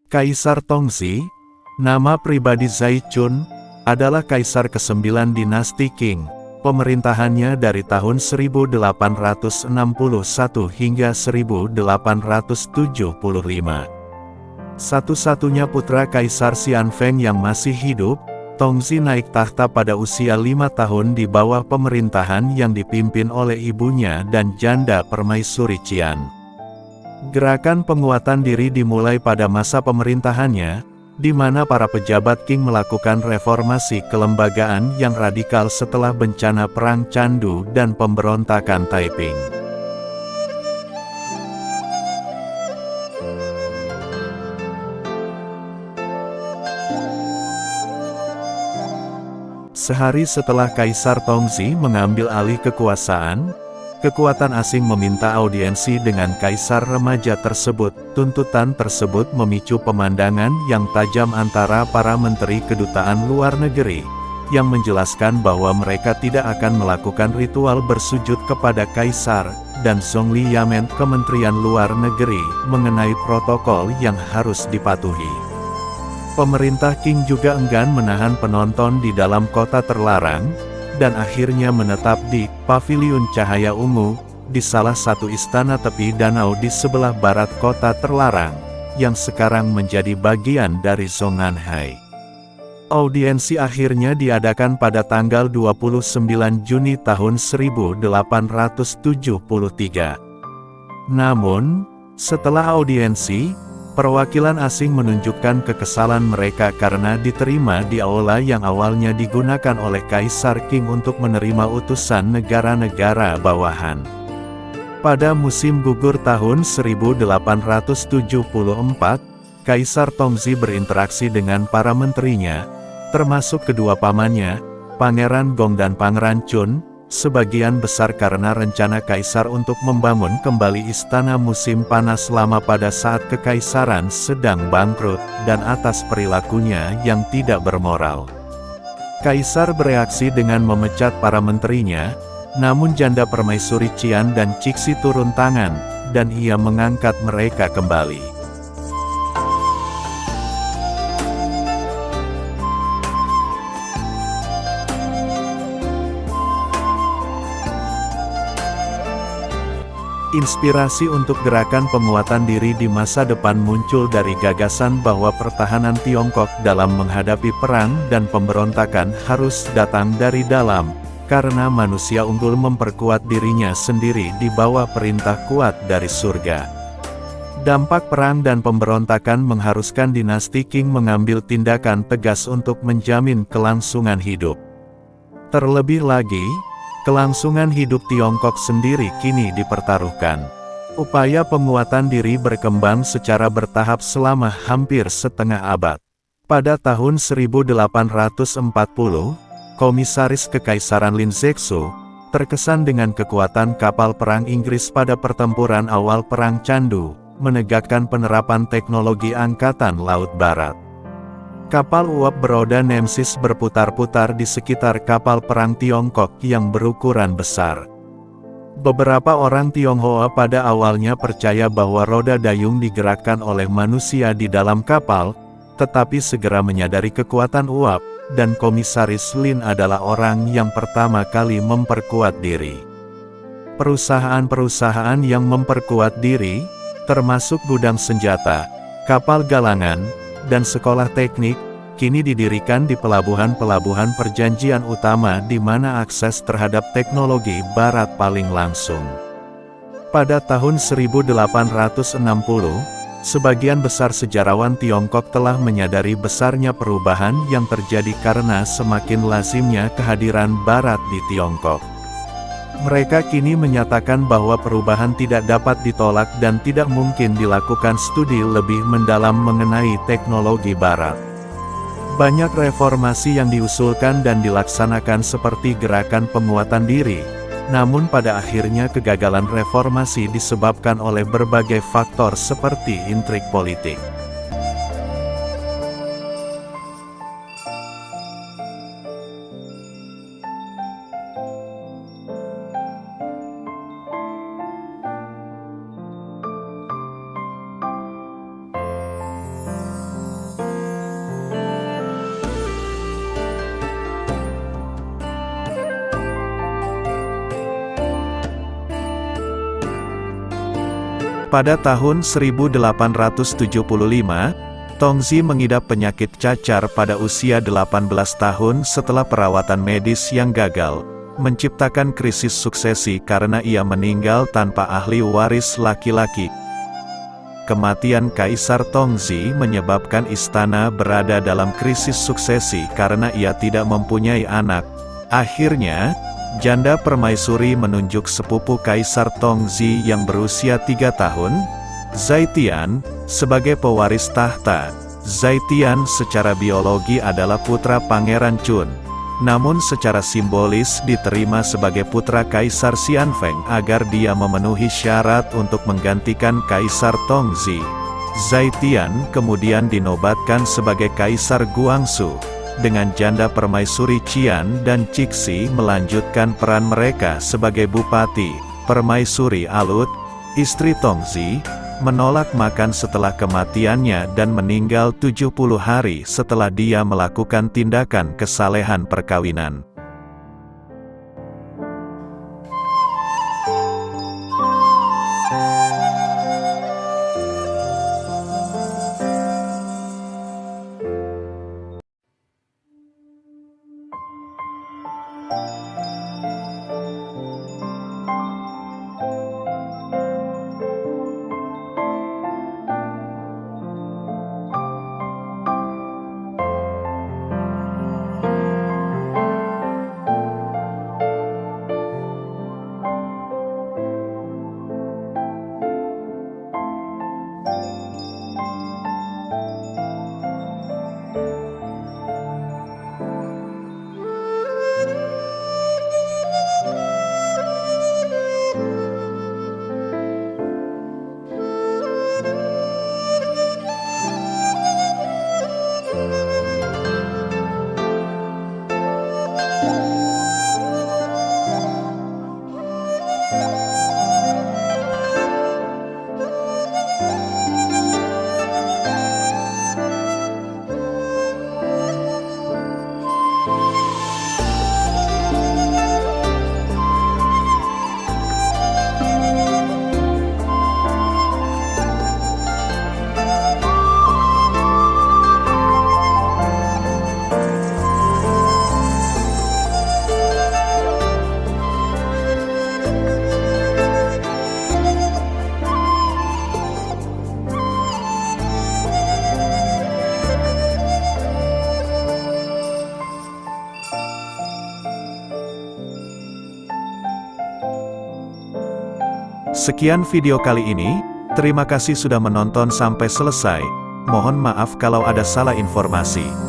Kaisar Tongzhi, nama pribadi Zhai Chun, adalah kaisar ke-9 dinasti Qing. Pemerintahannya dari tahun 1861 hingga 1875. Satu-satunya putra Kaisar Xianfeng yang masih hidup, Tongzhi naik tahta pada usia 5 tahun di bawah pemerintahan yang dipimpin oleh ibunya dan janda permaisuri Qian. Gerakan penguatan diri dimulai pada masa pemerintahannya, di mana para pejabat Qing melakukan reformasi kelembagaan yang radikal setelah bencana Perang Candu dan pemberontakan Taiping. Sehari setelah Kaisar Tongzhi mengambil alih kekuasaan, kekuatan asing meminta audiensi dengan kaisar remaja tersebut. Tuntutan tersebut memicu pemandangan yang tajam antara para menteri kedutaan luar negeri, yang menjelaskan bahwa mereka tidak akan melakukan ritual bersujud kepada kaisar, dan Zhongli Yamen Kementerian Luar Negeri mengenai protokol yang harus dipatuhi. Pemerintah Qing juga enggan menahan penonton di dalam kota terlarang, dan akhirnya menetap di Paviliun Cahaya Ungu, di salah satu istana tepi danau di sebelah barat kota terlarang, yang sekarang menjadi bagian dari Zhongnanhai. Audiensi akhirnya diadakan pada tanggal 29 Juni tahun 1873. Namun, setelah audiensi, perwakilan asing menunjukkan kekesalan mereka karena diterima di aula yang awalnya digunakan oleh Kaisar Qing untuk menerima utusan negara-negara bawahan. Pada musim gugur tahun 1874, Kaisar Tongzhi berinteraksi dengan para menterinya, termasuk kedua pamannya, Pangeran Gong dan Pangeran Chun, sebagian besar karena rencana kaisar untuk membangun kembali istana musim panas lama pada saat kekaisaran sedang bangkrut, dan atas perilakunya yang tidak bermoral. Kaisar bereaksi dengan memecat para menterinya, namun janda permaisuri Qian dan Cixi turun tangan, dan ia mengangkat mereka kembali. Inspirasi untuk gerakan penguatan diri di masa depan muncul dari gagasan bahwa pertahanan Tiongkok dalam menghadapi perang dan pemberontakan harus datang dari dalam, karena manusia unggul memperkuat dirinya sendiri di bawah perintah kuat dari surga. Dampak perang dan pemberontakan mengharuskan dinasti Qing mengambil tindakan tegas untuk menjamin kelangsungan hidup. Terlebih lagi, kelangsungan hidup Tiongkok sendiri kini dipertaruhkan. Upaya penguatan diri berkembang secara bertahap selama hampir setengah abad. Pada tahun 1840, Komisaris Kekaisaran Lin Zexu terkesan dengan kekuatan kapal perang Inggris pada pertempuran awal Perang Candu, menegakkan penerapan teknologi Angkatan Laut Barat. Kapal uap beroda Nemesis berputar-putar di sekitar kapal perang Tiongkok yang berukuran besar. Beberapa orang Tionghoa pada awalnya percaya bahwa roda dayung digerakkan oleh manusia di dalam kapal, tetapi segera menyadari kekuatan uap, dan Komisaris Lin adalah orang yang pertama kali memperkuat diri. Perusahaan-perusahaan yang memperkuat diri, termasuk gudang senjata, kapal galangan, dan sekolah teknik, kini didirikan di pelabuhan-pelabuhan perjanjian utama di mana akses terhadap teknologi barat paling langsung. Pada tahun 1860, sebagian besar sejarawan Tiongkok telah menyadari besarnya perubahan yang terjadi karena semakin lazimnya kehadiran barat di Tiongkok. Mereka kini menyatakan bahwa perubahan tidak dapat ditolak dan tidak mungkin dilakukan studi lebih mendalam mengenai teknologi barat. Banyak reformasi yang diusulkan dan dilaksanakan seperti gerakan penguatan diri, namun pada akhirnya kegagalan reformasi disebabkan oleh berbagai faktor seperti intrik politik. Pada tahun 1875, Tongzi mengidap penyakit cacar pada usia 18 tahun setelah perawatan medis yang gagal, menciptakan krisis suksesi karena ia meninggal tanpa ahli waris laki-laki. Kematian Kaisar Tongzi menyebabkan istana berada dalam krisis suksesi karena ia tidak mempunyai anak. Akhirnya, janda permaisuri menunjuk sepupu Kaisar Tongzi yang berusia 3 tahun, Zaitian, sebagai pewaris tahta. Zaitian secara biologi adalah putra Pangeran Chun, namun secara simbolis diterima sebagai putra Kaisar Xianfeng agar dia memenuhi syarat untuk menggantikan Kaisar Tongzi. Zaitian kemudian dinobatkan sebagai Kaisar Guangxu, dengan janda permaisuri Qian dan Cixi melanjutkan peran mereka sebagai bupati. Permaisuri Alut, istri Tongzi, menolak makan setelah kematiannya dan meninggal 70 hari setelah dia melakukan tindakan kesalehan perkawinan. Sekian video kali ini, terima kasih sudah menonton sampai selesai. Mohon maaf kalau ada salah informasi.